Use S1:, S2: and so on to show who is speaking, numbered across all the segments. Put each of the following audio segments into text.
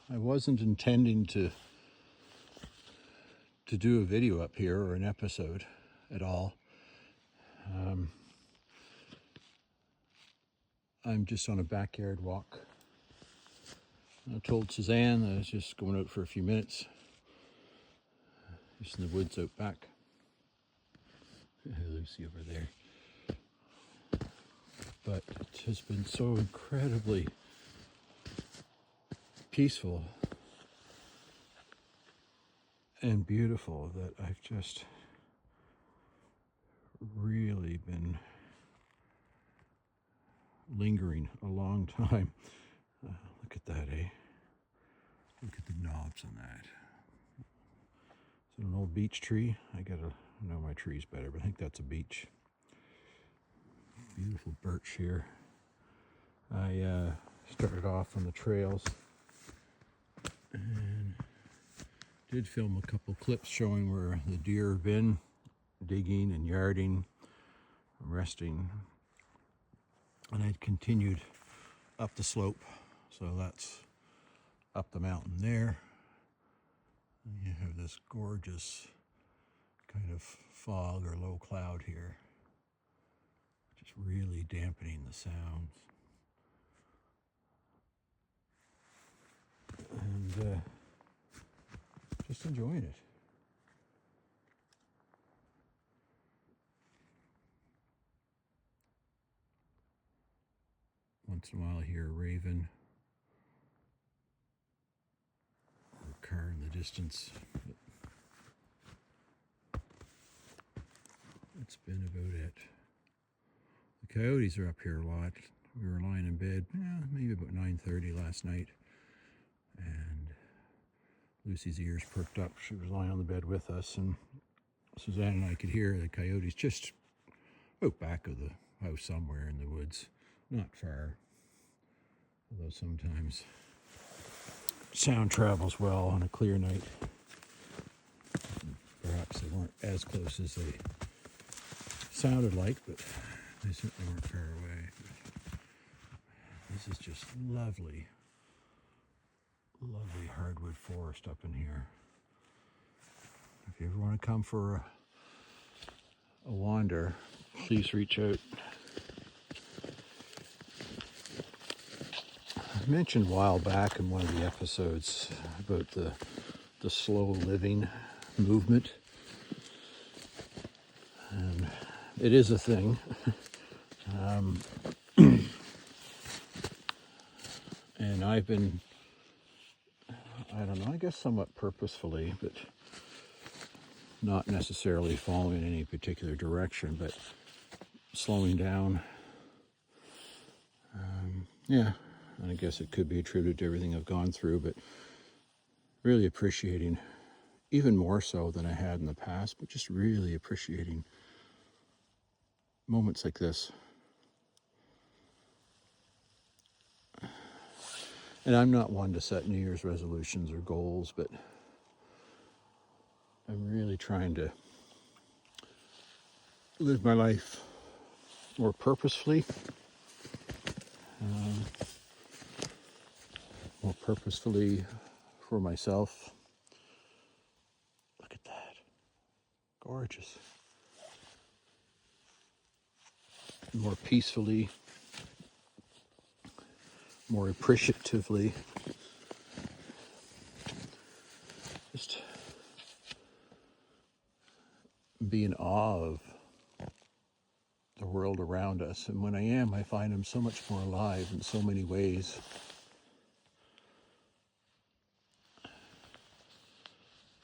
S1: I wasn't intending to do a video up here or an episode at all. I'm just on a backyard walk. I told Suzanne that I was just going out for a few minutes, just in the woods out back. Lucy over there. But it has been so incredibly peaceful and beautiful that I've just really been lingering a long time. Look at that, eh? Look at the knobs on that. Is it an old beech tree? I know my tree's better, but I think that's a beech. Beautiful birch here. I started off on the trails and did film a couple clips showing where the deer have been digging and yarding, resting, and I'd continued up the slope. So that's up the mountain there. And you have this gorgeous kind of fog or low cloud here, just really dampening the sounds. And just enjoying it. Once in a while I hear a raven or a car in the distance. But that's been about it. The coyotes are up here a lot. We were lying in bed, maybe about 9:30 last night, and Lucy's ears perked up. She was lying on the bed with us, and Suzanne and I could hear the coyotes just out back of the house somewhere in the woods, not far, although sometimes sound travels well on a clear night. Perhaps they weren't as close as they sounded like, but they certainly weren't far away. This is just lovely, lovely hardwood forest up in here. If you ever want to come for a wander, please reach out. I mentioned a while back in one of the episodes about the slow living movement, and it is a thing. And I've been, I don't know, I guess somewhat purposefully, but not necessarily following any particular direction, but slowing down. And I guess it could be attributed to everything I've gone through, but really appreciating, even more so than I had in the past, but just really appreciating moments like this. And I'm not one to set New Year's resolutions or goals, but I'm really trying to live my life more purposefully, for myself. Look at that. Gorgeous. More peacefully, more appreciatively. Just be in awe of the world around us. And when I am, I find I'm so much more alive in so many ways.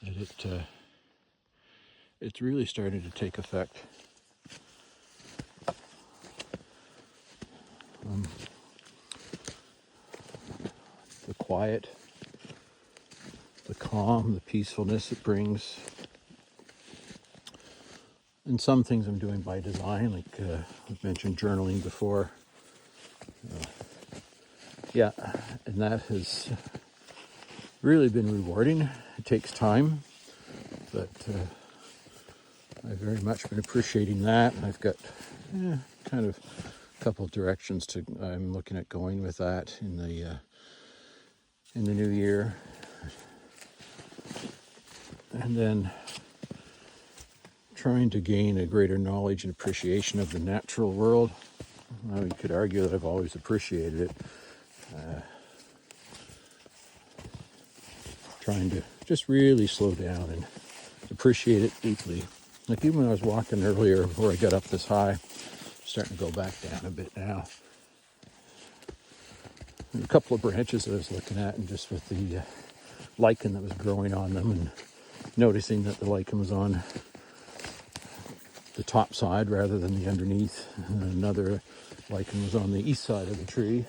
S1: That it's really starting to take effect. The quiet, the calm, the peacefulness it brings. And some things I'm doing by design, like I've mentioned journaling before. And that has really been rewarding. It takes time, but I've very much been appreciating that. And I've got kind of a couple of directions I'm looking at going with that in the in the new year. And then trying to gain a greater knowledge and appreciation of the natural world. Well, you could argue that I've always appreciated it. Trying to just really slow down and appreciate it deeply. Like even when I was walking earlier before I got up this high, starting to go back down a bit now. And a couple of branches that I was looking at, and just with the lichen that was growing on them, and noticing that the lichen was on the top side rather than the underneath, and another lichen was on the east side of the tree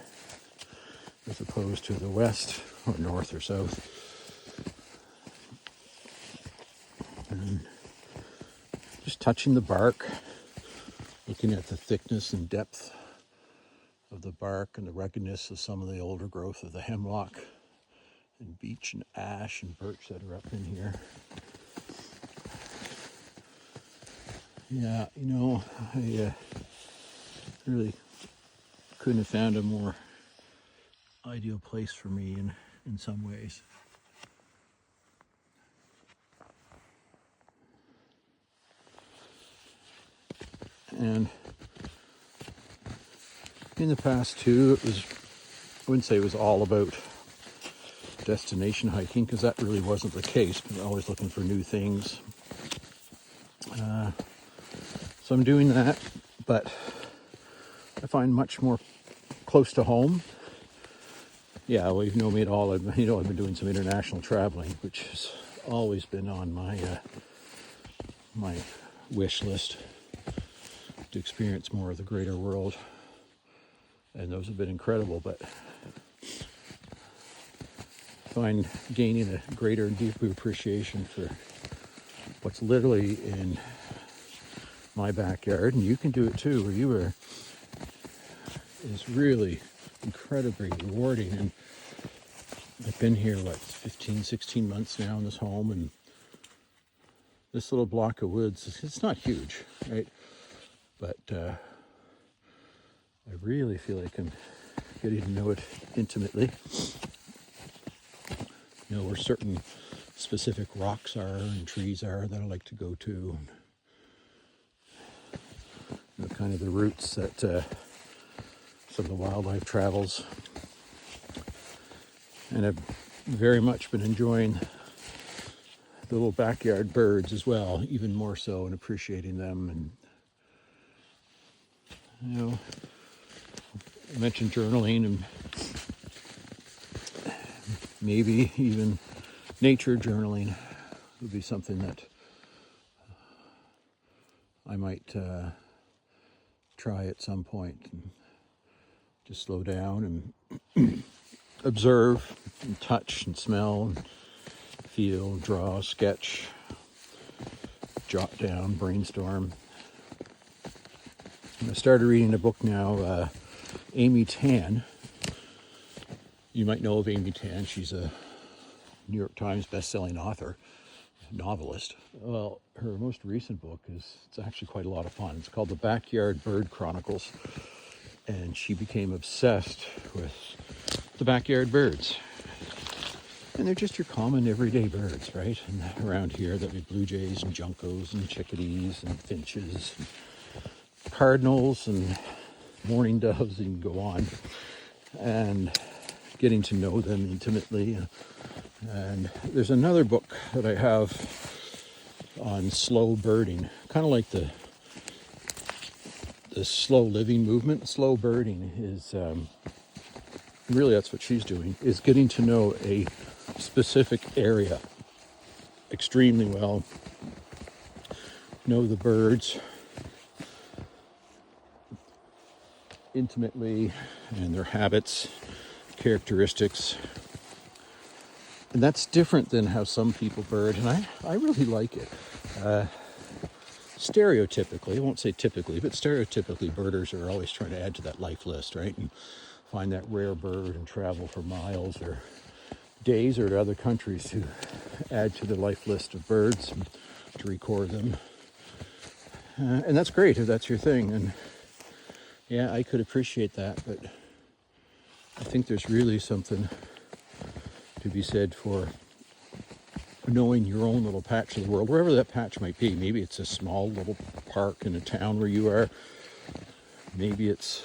S1: as opposed to the west or north or south. And just touching the bark, looking at the thickness and depth of the bark and the ruggedness of some of the older growth of the hemlock and beech and ash and birch that are up in here. Yeah, you know, I really couldn't have found a more ideal place for me in some ways. And in the past too, I wouldn't say it was all about destination hiking, because that really wasn't the case. I'm always looking for new things. So I'm doing that, but I find much more close to home. Yeah, well, you know me at all. I've been doing some international traveling, which has always been on my my wish list to experience more of the greater world. And those have been incredible, but I find gaining a greater and deeper appreciation for what's literally in my backyard, and you can do it too, where you are, is really incredibly rewarding. And I've been here, 15, 16 months now in this home, and this little block of woods, it's not huge, right? But I really feel like I'm getting to know it intimately. You know, where certain specific rocks are and trees are that I like to go to. You know, kind of the routes that some of the wildlife travels. And I've very much been enjoying the little backyard birds as well, even more so, and appreciating them. And, you know, I mentioned journaling, and maybe even nature journaling would be something that I might try at some point, and just slow down and observe and touch and smell and feel, draw, sketch, jot down, brainstorm. And I started reading a book now, Amy Tan. You might know of Amy Tan. She's a New York Times best-selling author, novelist. Well, her most recent book it's actually quite a lot of fun. It's called The Backyard Bird Chronicles. And she became obsessed with the backyard birds. And they're just your common everyday birds, right? And around here, there'll be blue jays and juncos and chickadees and finches and cardinals and mourning doves, and go on. And getting to know them intimately. And there's another book that I have on slow birding, kind of like the slow living movement. Slow birding is really, that's what she's doing, is getting to know a specific area extremely well, know the birds intimately and their habits, characteristics. And that's different than how some people bird, and I really like it. Stereotypically, I won't say typically, but stereotypically, birders are always trying to add to that life list, right? And find that rare bird and travel for miles or days or to other countries to add to the life list of birds and to record them. And that's great if that's your thing. And yeah, I could appreciate that, but I think there's really something to be said for knowing your own little patch of the world, wherever that patch might be. Maybe it's a small little park in a town where you are. Maybe it's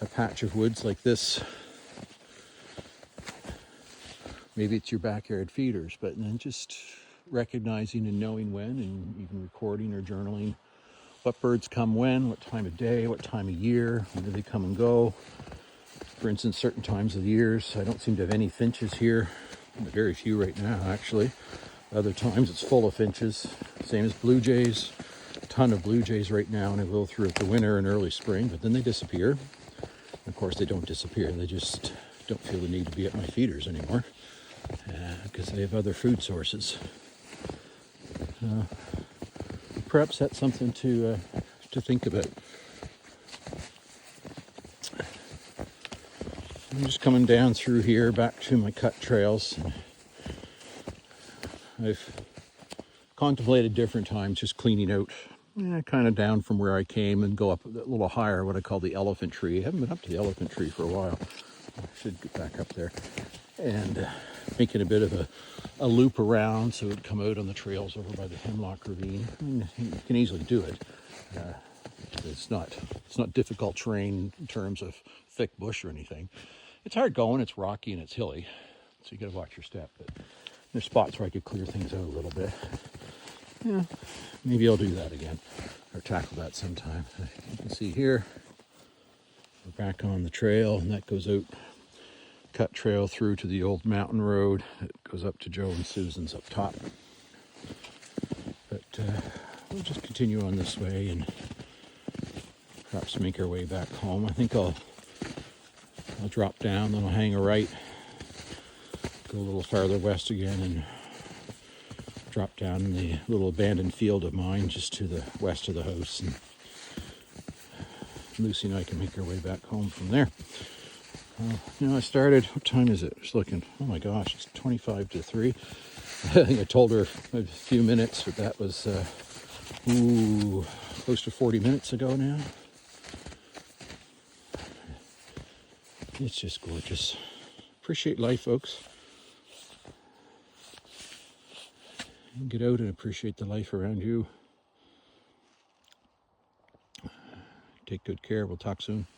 S1: a patch of woods like this. Maybe it's your backyard feeders, but then just recognizing and knowing when, and even recording or journaling what birds come when, what time of day, what time of year, when do they come and go. For instance, certain times of the years, I don't seem to have any finches here. Very few right now, actually. Other times it's full of finches. Same as blue jays. A ton of blue jays right now, and they will throughout the winter and early spring, but then they disappear. And of course, they don't disappear. They just don't feel the need to be at my feeders anymore because they have other food sources. Perhaps that's something to think about. I'm just coming down through here back to my cut trails. I've contemplated different times just cleaning out kind of down from where I came and go up a little higher, what I call the elephant tree. I haven't been up to the elephant tree for a while. I should get back up there. And making a bit of a loop around so it would come out on the trails over by the Hemlock Ravine. I mean, you can easily do it. It's not difficult terrain in terms of thick bush or anything. It's hard going, it's rocky, and it's hilly, so you got to watch your step. But there's spots where I could clear things out a little bit. Yeah, maybe I'll do that again, or tackle that sometime. You can see here, we're back on the trail, and that goes out, cut trail through to the old mountain road. It goes up to Joe and Susan's up top. But we'll just continue on this way and perhaps make our way back home. I think I'll drop down, then I'll hang a right, go a little farther west again, and drop down in the little abandoned field of mine just to the west of the house. And Lucy and I can make our way back home from there. I started, what time is it? Just looking, oh my gosh, it's 25 to 3. I think I told her a few minutes, but that was close to 40 minutes ago now. It's just gorgeous. Appreciate life, folks. Get out and appreciate the life around you. Take good care. We'll talk soon.